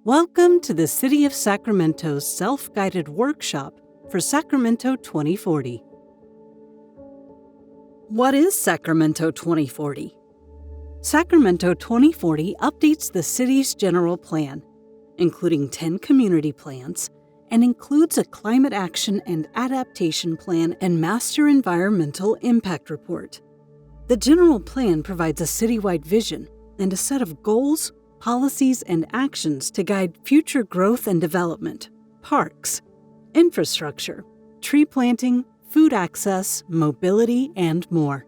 Welcome to the City of Sacramento's self-guided workshop for Sacramento 2040. What is Sacramento 2040? Sacramento 2040 updates the city's general plan, including 10 community plans, and includes a climate action and adaptation plan and master environmental impact report. The general plan provides a citywide vision and a set of goals, policies, and actions to guide future growth and development, parks, infrastructure, tree planting, food access, mobility, and more.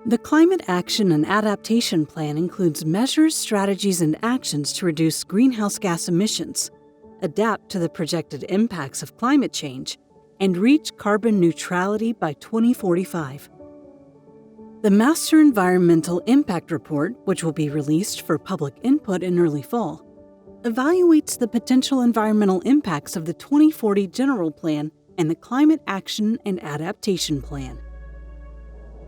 The Climate Action and Adaptation Plan includes measures, strategies, and actions to reduce greenhouse gas emissions, adapt to the projected impacts of climate change, and reach carbon neutrality by 2045. The Master Environmental Impact Report, which will be released for public input in early fall, evaluates the potential environmental impacts of the 2040 General Plan and the Climate Action and Adaptation Plan.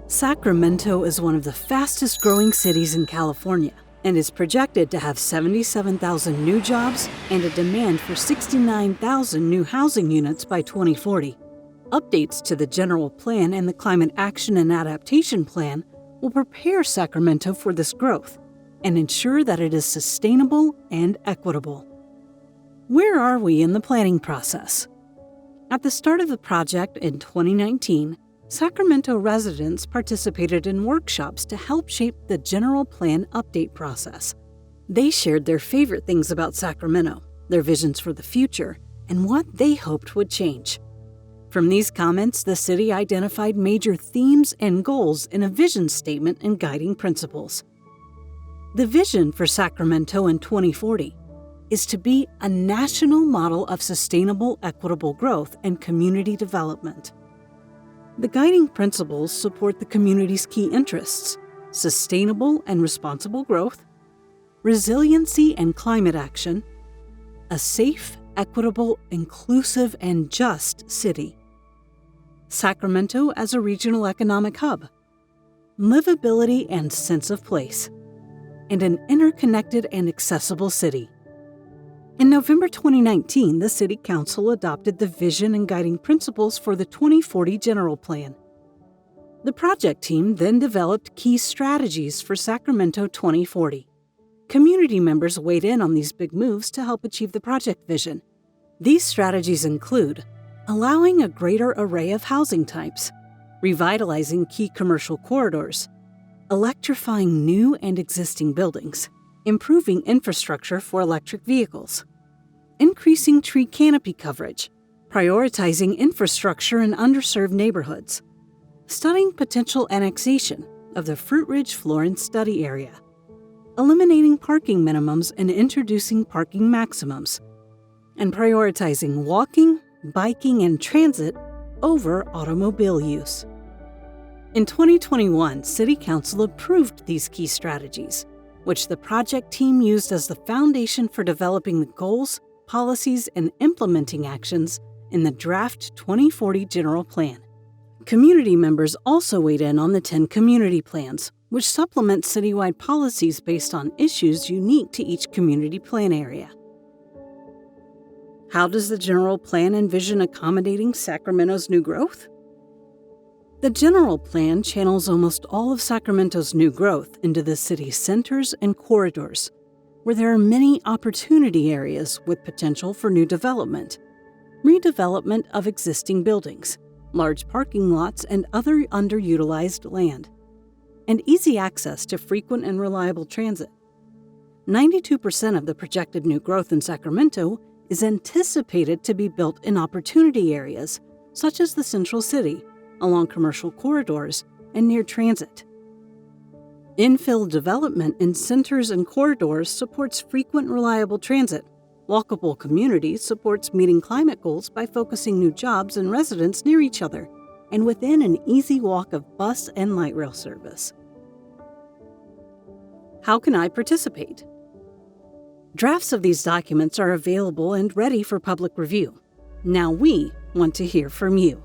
Sacramento is one of the fastest-growing cities in California and is projected to have 77,000 new jobs and a demand for 69,000 new housing units by 2040. Updates to the General Plan and the Climate Action and Adaptation Plan will prepare Sacramento for this growth and ensure that it is sustainable and equitable. Where are we in the planning process? At the start of the project in 2019, Sacramento residents participated in workshops to help shape the General Plan update process. They shared their favorite things about Sacramento, their visions for the future, and what they hoped would change. From these comments, the city identified major themes and goals in a vision statement and guiding principles. The vision for Sacramento in 2040 is to be a national model of sustainable, equitable growth and community development. The guiding principles support the community's key interests: sustainable and responsible growth, resiliency and climate action, a safe, equitable, inclusive, and just city. Sacramento as a regional economic hub, livability and sense of place, and an interconnected and accessible city. In November 2019, the City Council adopted the vision and guiding principles for the 2040 General Plan. The project team then developed key strategies for Sacramento 2040. Community members weighed in on these big moves to help achieve the project vision. These strategies include allowing a greater array of housing types, revitalizing key commercial corridors, electrifying new and existing buildings, improving infrastructure for electric vehicles, increasing tree canopy coverage, prioritizing infrastructure in underserved neighborhoods, studying potential annexation of the Fruit Ridge Florence Study Area, eliminating parking minimums and introducing parking maximums, and prioritizing walking, biking, and transit over automobile use. In 2021, City Council approved these key strategies, which the project team used as the foundation for developing the goals, policies, and implementing actions in the Draft 2040 General Plan. Community members also weighed in on the 10 community plans, which supplement citywide policies based on issues unique to each community plan area. How does the General Plan envision accommodating Sacramento's new growth? The General Plan channels almost all of Sacramento's new growth into the city's centers and corridors, where there are many opportunity areas with potential for new development, redevelopment of existing buildings, large parking lots, and other underutilized land, and easy access to frequent and reliable transit. 92% of the projected new growth in Sacramento is anticipated to be built in opportunity areas, such as the Central City, along commercial corridors, and near transit. Infill development in centers and corridors supports frequent, reliable transit. Walkable communities supports meeting climate goals by focusing new jobs and residents near each other, and within an easy walk of bus and light rail service. How can I participate? Drafts of these documents are available and ready for public review. Now we want to hear from you.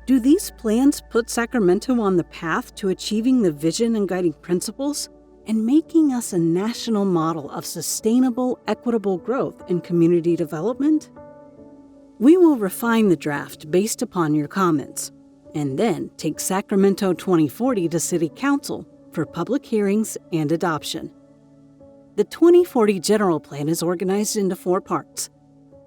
Do these plans put Sacramento on the path to achieving the vision and guiding principles and making us a national model of sustainable, equitable growth and community development? We will refine the draft based upon your comments, and then take Sacramento 2040 to City Council for public hearings and adoption. The 2040 General Plan is organized into 4 parts.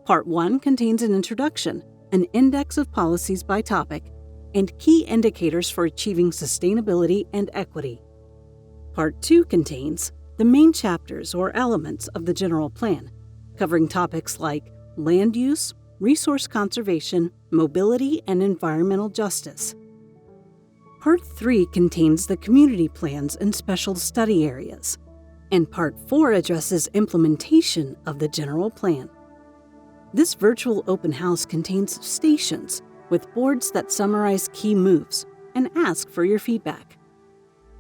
Part 1 contains an introduction, an index of policies by topic, and key indicators for achieving sustainability and equity. Part 2 contains the main chapters or elements of the General Plan, covering topics like land use, resource conservation, mobility, and environmental justice. Part 3 contains the community plans and special study areas, and Part 4 addresses implementation of the General Plan. This virtual open house contains stations with boards that summarize key moves and ask for your feedback.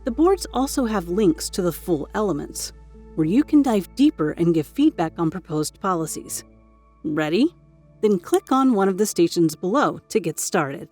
The boards also have links to the full elements, where you can dive deeper and give feedback on proposed policies. Ready? Then click on one of the stations below to get started.